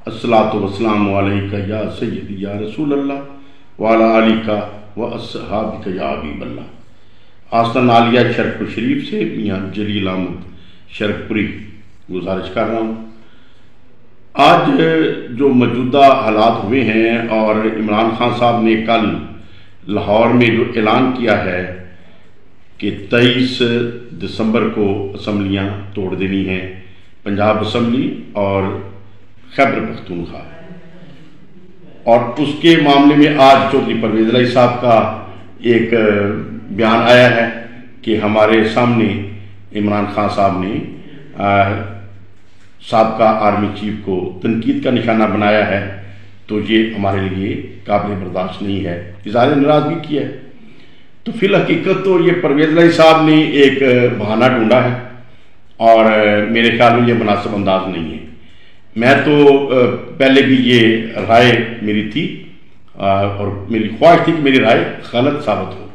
अस्सलातु वस्सलामु अलैका या सय्यदी या रसूल अल्लाह व अला आलिका व अस्हाबिका या हबीब अल्लाह। आस्तान आलिया शरकपुर शरीफ से मियाँ जलील अहमद शरकपुरी गुजारिश कर रहा हूँ। आज जो मौजूदा हालात हुए हैं और इमरान खान साहब ने कल लाहौर में जो ऐलान किया है कि 23 दिसंबर को असम्बलियाँ तोड़ देनी हैं, पंजाब असम्बली और खैबर पख्तूनख्वा, और उसके मामले में आज चौधरी परवेज इलाही साहब का एक बयान आया है कि हमारे सामने इमरान खान साहब ने साबका आर्मी चीफ को तनकीद का निशाना बनाया है, तो ये हमारे लिए काबिल बर्दाश्त नहीं है। इज़हार नाराज़गी की है। तो फिल हकीकत तो ये परवेज इलाही साहब ने एक बहाना ढूंढा है और मेरे ख्याल में ये मुनासिब अंदाज नहीं है। मैं तो पहले भी ये राय मेरी थी और मेरी ख्वाहिश थी कि मेरी राय गलत साबित हो,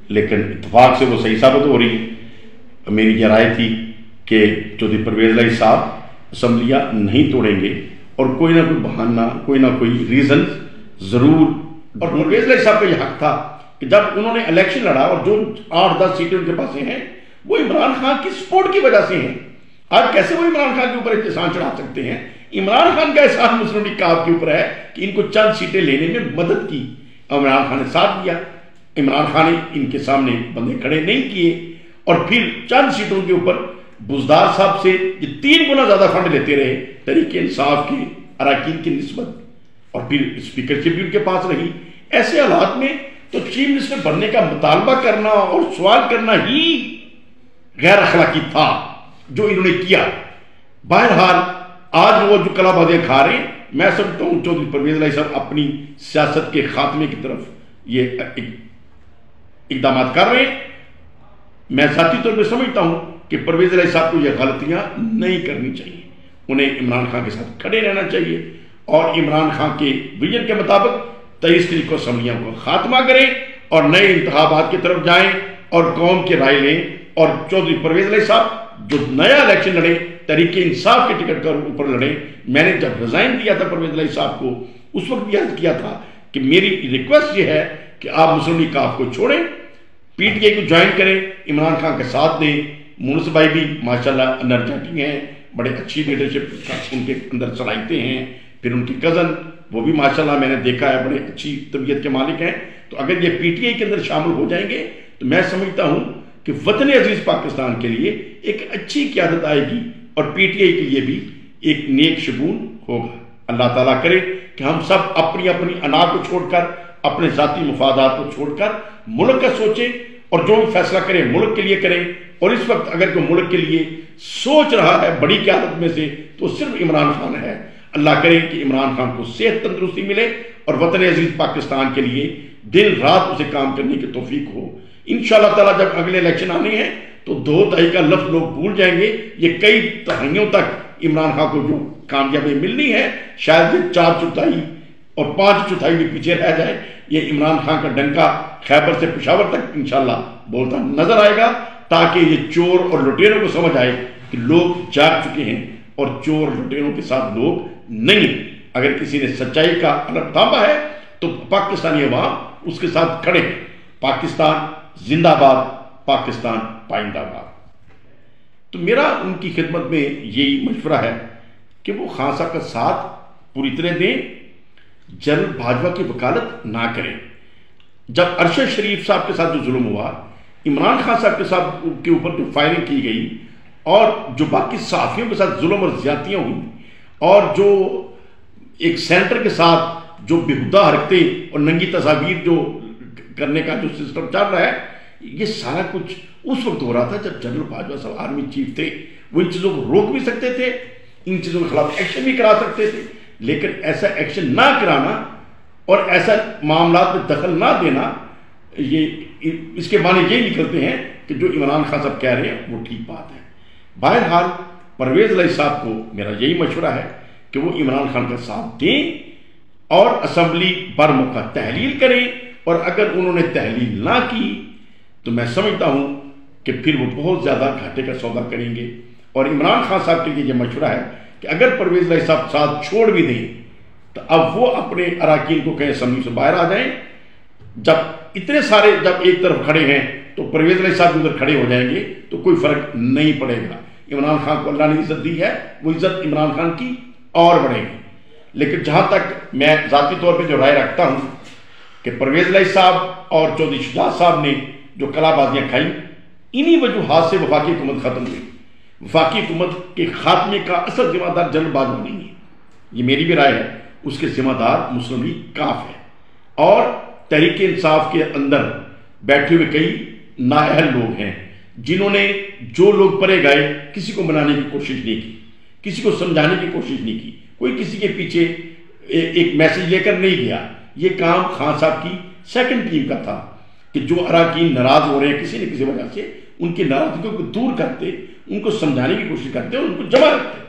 लेकिन इत्तेफाक से वो सही साबित हो रही है। मेरी ये राय थी कि चौधरी परवेज इलाही साहब असम्बलियाँ नहीं तोड़ेंगे और कोई ना कोई बहाना, कोई ना कोई रीज़न ज़रूर। और परवेज इलाही साहब का यह हक था कि जब उन्होंने इलेक्शन लड़ा और जो 8-10 सीटें उनके पास हैं वो इमरान खान की सपोर्ट की वजह से हैं। आज कैसे वो इमरान खान के ऊपर एहसान चढ़ा सकते हैं? इमरान खान का एहसान मुस्लिम लीग के ऊपर है कि इनको चंद सीटें लेने में मदद की। इमरान खान ने साथ दिया, इमरान खान ने इनके सामने बंदे खड़े नहीं किए और फिर चंद सीटों के ऊपर बुजदार साहब से ये 3 गुना ज्यादा फंड लेते रहे तहरीक इंसाफ के अरकान की निस्बत, और फिर स्पीकरशिप भी उनके पास रही। ऐसे हालात में तो चीफ मिनिस्टर बनने का मुतालबा करना और सवाल करना ही गैर अखलाकी था जो इन्होंने किया। बहरहाल आज वो जो कलाबाजियां खा रहे हैं, मैं समझता हूँ चौधरी परवेज इलाही साहब अपनी सियासत के खात्मे की तरफ ये इकदाम कर रहे हैं। मैं ज़ाती तौर पर समझता हूँ कि परवेज इलाही साहब को ये गलतियां नहीं करनी चाहिए। उन्हें इमरान खान के साथ खड़े रहना चाहिए और इमरान खान के विजन के मुताबिक 23 तारीख को असम्बलियों को खात्मा करें और नए इंतखाबात की तरफ जाएं और कौम की राय लें। और चौधरी परवेज इलाही साहब जो नया इलेक्शन लड़े, तहरीक इंसाफ के टिकट पर ऊपर लड़े। मैंने जब रिजाइन दिया था परवेज इलाही साहब को, उस वक्त भी अर्ज किया था कि मेरी रिक्वेस्ट ये है कि आप मुस्लिम लीग को छोड़ें, पीटीआई को ज्वाइन करें, इमरान खान के साथ दें। मुनस भाई भी माशाल्लाह एनर्जेटिक हैं, बड़े अच्छी लीडरशिप उनके अंदर सलाहियतें हैं। फिर उनकी कज़न वो भी माशाल्लाह मैंने देखा है बड़े अच्छी तबीयत के मालिक हैं। तो अगर ये पीटीआई के अंदर शामिल हो जाएंगे तो मैं समझता हूँ कि वतन अजीज पाकिस्तान के लिए एक अच्छी क़यादत आएगी और पीटीआई के लिए भी एक नेक शगुन होगा। अल्लाह ताला करे कि हम सब अपनी अपनी अना को छोड़कर, अपने ज़ाती मफादात को छोड़कर मुल्क का सोचें और जो भी फैसला करें मुल्क के लिए करें। और इस वक्त अगर कोई मुल्क के लिए सोच रहा है बड़ी क़यादत में से तो सिर्फ इमरान खान है। अल्लाह करे कि इमरान खान को सेहत तंदुरुस्ती मिले और वतन अजीज पाकिस्तान के लिए दिन रात उसे काम करने की तौफीक हो। इंशाअल्लाह ताला जब अगले इलेक्शन आने हैं तो 2 दहाई का लफ्ज लोग भूल जाएंगे। ये कई दहाइयों तक इमरान खान को जो कामयाबी मिलनी है, शायद ये 4/4 और 5/4 में पीछे रह जाए। ये इमरान खान का डंका खैबर से पेशावर तक इंशाअल्लाह बोलता नजर आएगा, ताकि ये चोर और लुटेरों को समझ आए कि लोग जाग चुके हैं और चोर लुटेरों के साथ लोग नहीं। अगर किसी ने सच्चाई का अलग ताबा है तो पाकिस्तानी अवाम उसके साथ खड़े हैं। पाकिस्तान जिंदाबाद, पाकिस्तान पाइंदाबाद। तो मेरा उनकी खिदमत में यही मशवरा है कि वो खान साहब का साथ पूरी तरह दें, जनरल भाजपा की वकालत ना करें। जब अरशद शरीफ साहब के साथ जो जुल्म हुआ, इमरान खान साहब के साथ के ऊपर जो फायरिंग की गई और जो बाकी सहाफ़ियों के साथ जुल्म और ज्यादतियाँ हुई और जो एक सेंटर के साथ जो बेहुदा हरकतें और नंगी तस्वीर जो करने का जो सिस्टम चल रहा है, ये सारा कुछ उस वक्त हो रहा था जब जनरल बाजवा साहब आर्मी चीफ थे। वो इन चीज़ों को रोक भी सकते थे, इन चीज़ों के खिलाफ एक्शन भी करा सकते थे, लेकिन ऐसा एक्शन ना कराना और ऐसा मामला में दखल ना देना, ये इसके माने यही निकलते हैं कि जो इमरान खान साहब कह रहे हैं वो ठीक बात है। बहरहाल परवेज इलाही साहब को मेरा यही मशवरा है कि वो इमरान खान का साथ दें और असम्बली पर मौका तहलील करें। और अगर उन्होंने तहलील ना की तो मैं समझता हूं कि फिर वो बहुत ज़्यादा घाटे का सौदा करेंगे। और इमरान खान साहब के लिए यह मशवरा है کہ اگر پرویز الہی صاحب ساتھ چھوڑ بھی دیں تو اب وہ اپنے اراکین کو کہیں اسمبلی سے باہر آ جائیں. جب اتنے سارے جب ایک طرف کھڑے ہیں تو پرویز الہی صاحب ادھر کھڑے ہو جائیں گے تو کوئی فرق نہیں پڑے گا. عمران خان کو اللہ نے عزت دی ہے, وہ عزت عمران خان کی اور بڑھے گی. لیکن جہاں تک میں ذاتی طور پہ جو رائے رکھتا ہوں کہ پرویز الہی صاحب اور چودھری شجاعت صاحب نے جو کلا بازیاں کھائیں, انہی وجوہات سے وفاقی حکومت ختم ہوئی. وفاقی حکومت کے خاتمے کا اصل ذمہ دار جنرل باجوہ نہیں ہے, یہ میری بھی رائے ہے. اس کے ذمہ دار مسلم لیگ کاف ہے اور تحریک انصاف کے اندر بیٹھے ہوئے کئی نااہل لوگ ہیں جنہوں نے جو لوگ پرے گئے کسی کو منانے کی کوشش نہیں کی, کسی کو سمجھانے کی کوشش نہیں کی, کوئی کسی کے پیچھے ایک میسج لے کر نہیں گیا. یہ کام خان صاحب کی سیکنڈ ٹیم کا تھا کہ جو اراکین ناراض ہو رہے ہیں کسی نہ کسی وجہ سے, ان کی ناراضگی کو دور کرتے, ان کو سمجھانے کی کوشش کرتے اور ان کو جمع رکھتے.